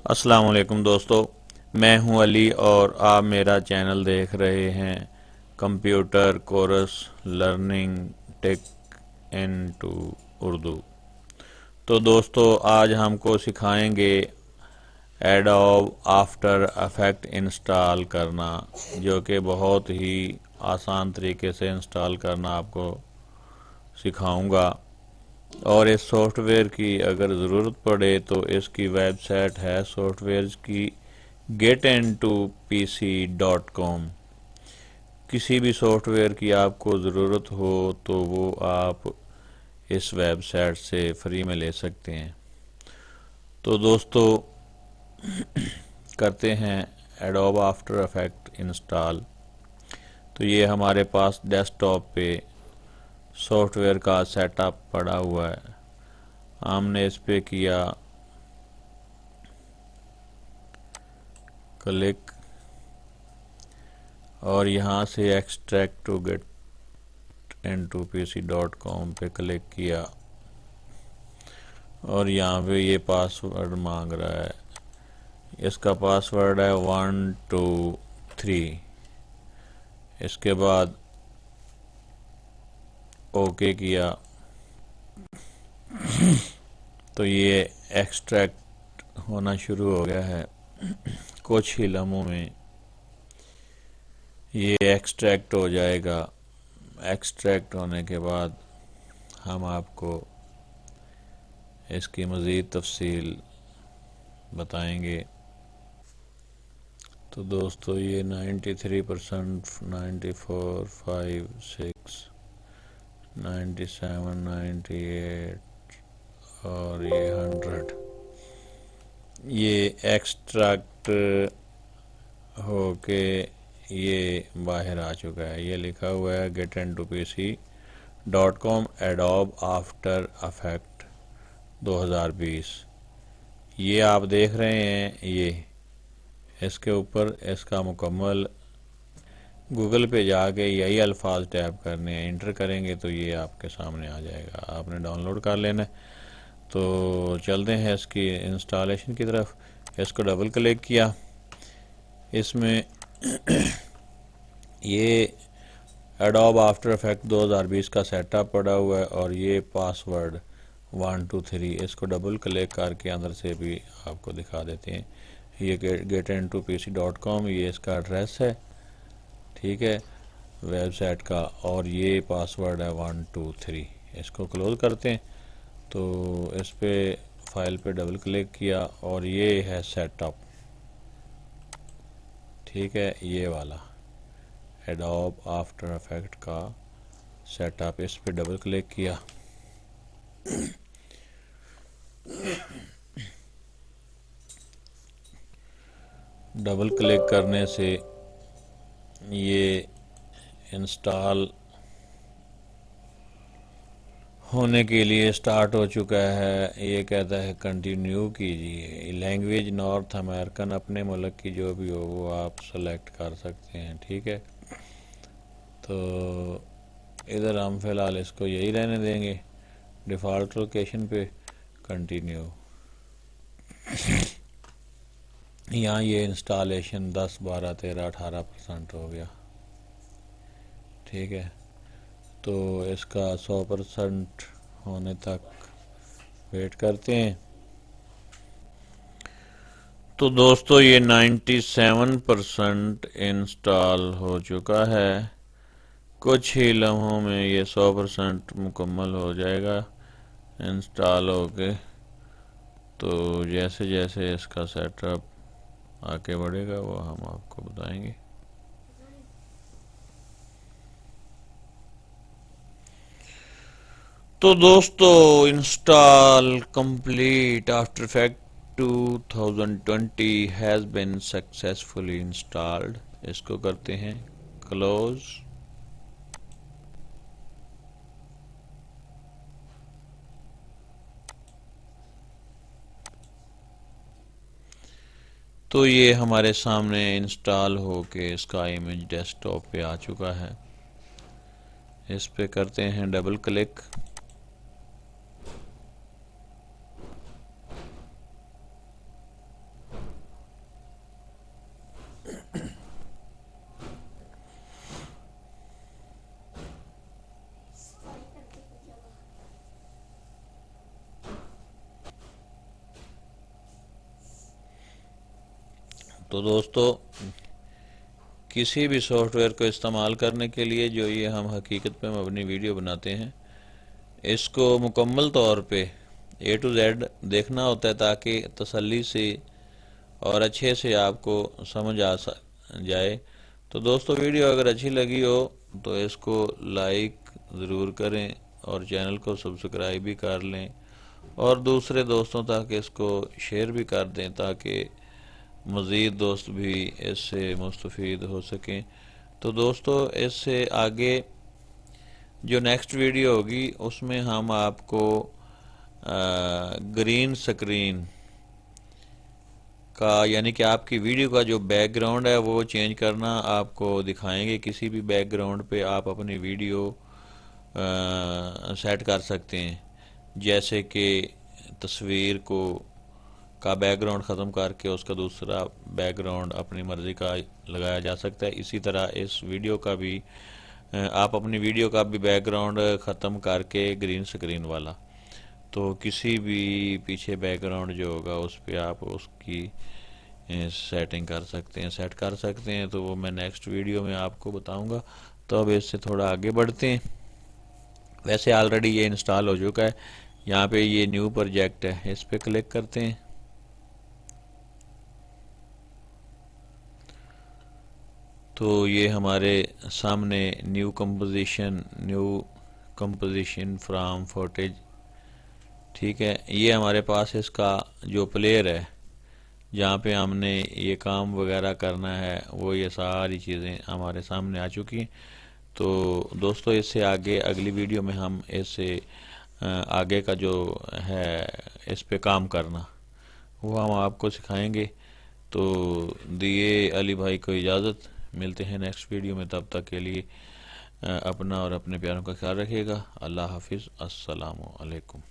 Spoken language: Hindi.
अस्सलाम वालेकुम दोस्तों, मैं हूं अली और आप मेरा चैनल देख रहे हैं computer course learning tech in to Urdu. तो दोस्तों आज हमको सिखाएंगे एडोब आफ्टर इफेक्ट इंस्टॉल करना, जो कि बहुत ही आसान तरीके से इंस्टॉल करना आपको सिखाऊंगा। और इस सॉफ्टवेयर की अगर ज़रूरत पड़े तो इसकी वेबसाइट है सॉफ्टवेयर की getintopc.com। किसी भी सॉफ्टवेयर की आपको ज़रूरत हो तो वो आप इस वेबसाइट से फ्री में ले सकते हैं। तो दोस्तों करते हैं एडोब आफ्टर इफेक्ट इंस्टॉल। तो ये हमारे पास डेस्कटॉप पे सॉफ्टवेयर का सेटअप पड़ा हुआ है। हमने इस पे किया क्लिक और यहाँ से एक्सट्रैक्ट टू getintopc.com पे क्लिक किया और यहाँ पे ये पासवर्ड मांग रहा है। इसका पासवर्ड है 123। इसके बाद ओके किया तो ये एक्सट्रैक्ट होना शुरू हो गया है। कुछ ही लम्हों में ये एक्सट्रैक्ट हो जाएगा। एक्सट्रैक्ट होने के बाद हम आपको इसकी मज़ीद तफसील बताएंगे। तो दोस्तों ये 93%, 94, 5, 6, 97, 98 और ये 100 ये एक्सट्रैक्ट होके ये बाहर आ चुका है। ये लिखा हुआ है getintopc.com एडोब आफ्टर इफेक्ट 2020। ये आप देख रहे हैं, ये इसके ऊपर इसका मुकम्मल गूगल पे जाके यही अल्फाज टैप करने हैं, इंटर करेंगे तो ये आपके सामने आ जाएगा। आपने डाउनलोड कर लेना है। तो चलते हैं इसकी इंस्टॉलेशन की तरफ। इसको डबल क्लिक किया, इसमें ये एडोब आफ्टर इफेक्ट 2020 का सेटअप पड़ा हुआ है और ये पासवर्ड 123। इसको डबल क्लिक करके अंदर से भी आपको दिखा देते हैं। ये getintopc.com ये इसका एड्रेस है, ठीक है, वेबसाइट का। और ये पासवर्ड है 123। इसको क्लोज करते हैं। तो इस पे फाइल पे डबल क्लिक किया और ये है सेटअप, ठीक है, ये वाला एडोब आफ्टर इफेक्ट का सेटअप। इस पे डबल क्लिक किया डबल क्लिक करने से ये इंस्टॉल होने के लिए स्टार्ट हो चुका है। ये कहता है कंटिन्यू कीजिए। लैंग्वेज नॉर्थ अमेरिकन, अपने मुल्क की जो भी हो वो आप सेलेक्ट कर सकते हैं, ठीक है। तो इधर हम फ़िलहाल इसको यही रहने देंगे, डिफ़ॉल्ट लोकेशन पे कंटिन्यू। यहाँ ये इंस्टॉलेशन 10, 12, 13, 18% हो गया, ठीक है। तो इसका 100% होने तक वेट करते हैं। तो दोस्तों ये 97% इंस्टॉल हो चुका है। कुछ ही लम्हों में ये 100% मुकम्मल हो जाएगा इंस्टॉल होके। तो जैसे जैसे इसका सेटअप आगे बढ़ेगा वो हम आपको बताएंगे। तो दोस्तों install complete after effect 2020 has been successfully installed. इसको करते हैं क्लोज। तो ये हमारे सामने इंस्टॉल होके इसका इमेज डेस्कटॉप पे आ चुका है। इस पे करते हैं डबल क्लिक। तो दोस्तों, किसी भी सॉफ्टवेयर को इस्तेमाल करने के लिए जो ये हम हकीकत में हम अपनी वीडियो बनाते हैं, इसको मुकम्मल तौर पे A to Z देखना होता है ताकि तसल्ली से और अच्छे से आपको समझ आ जाए। तो दोस्तों, वीडियो अगर अच्छी लगी हो तो इसको लाइक ज़रूर करें और चैनल को सब्सक्राइब भी कर लें और दूसरे दोस्तों तक इसको शेयर भी कर दें ताकि मज़ीद दोस्त भी इससे मुस्तफ़ीद हो सकें। तो दोस्तों, इससे आगे जो नेक्स्ट वीडियो होगी उसमें हम आपको ग्रीन स्क्रीन का, यानी कि आपकी वीडियो का जो बैकग्राउंड है वो चेंज करना आपको दिखाएंगे। किसी भी बैकग्राउंड पे आप अपनी वीडियो सेट कर सकते हैं, जैसे कि तस्वीर का बैकग्राउंड ख़त्म करके उसका दूसरा बैकग्राउंड अपनी मर्ज़ी का लगाया जा सकता है। इसी तरह इस वीडियो का भी आप अपनी वीडियो का भी बैकग्राउंड ख़त्म करके ग्रीन स्क्रीन वाला, तो किसी भी पीछे बैकग्राउंड जो होगा उस पर आप उसकी सेटिंग कर सकते हैं, सेट कर सकते हैं। तो वो मैं नेक्स्ट वीडियो में आपको बताऊंगा। तो अब इससे थोड़ा आगे बढ़ते हैं। वैसे ऑलरेडी ये इंस्टॉल हो चुका है। यहाँ पे ये न्यू प्रोजेक्ट है, इस पर क्लिक करते हैं। तो ये हमारे सामने न्यू कंपोजिशन फ्रॉम फुटेज, ठीक है। ये हमारे पास इसका जो प्लेयर है जहाँ पे हमने ये काम वगैरह करना है, वो ये सारी चीज़ें हमारे सामने आ चुकी हैं। तो दोस्तों, इससे आगे अगली वीडियो में हम इससे आगे का जो है इस पे काम करना वो हम आपको सिखाएंगे। तो दिए अली भाई को इजाज़त, मिलते हैं नेक्स्ट वीडियो में। तब तक के लिए अपना और अपने प्यारों का ख्याल रखिएगा। अल्लाह हाफिज़। अस्सलामु अलैकुम।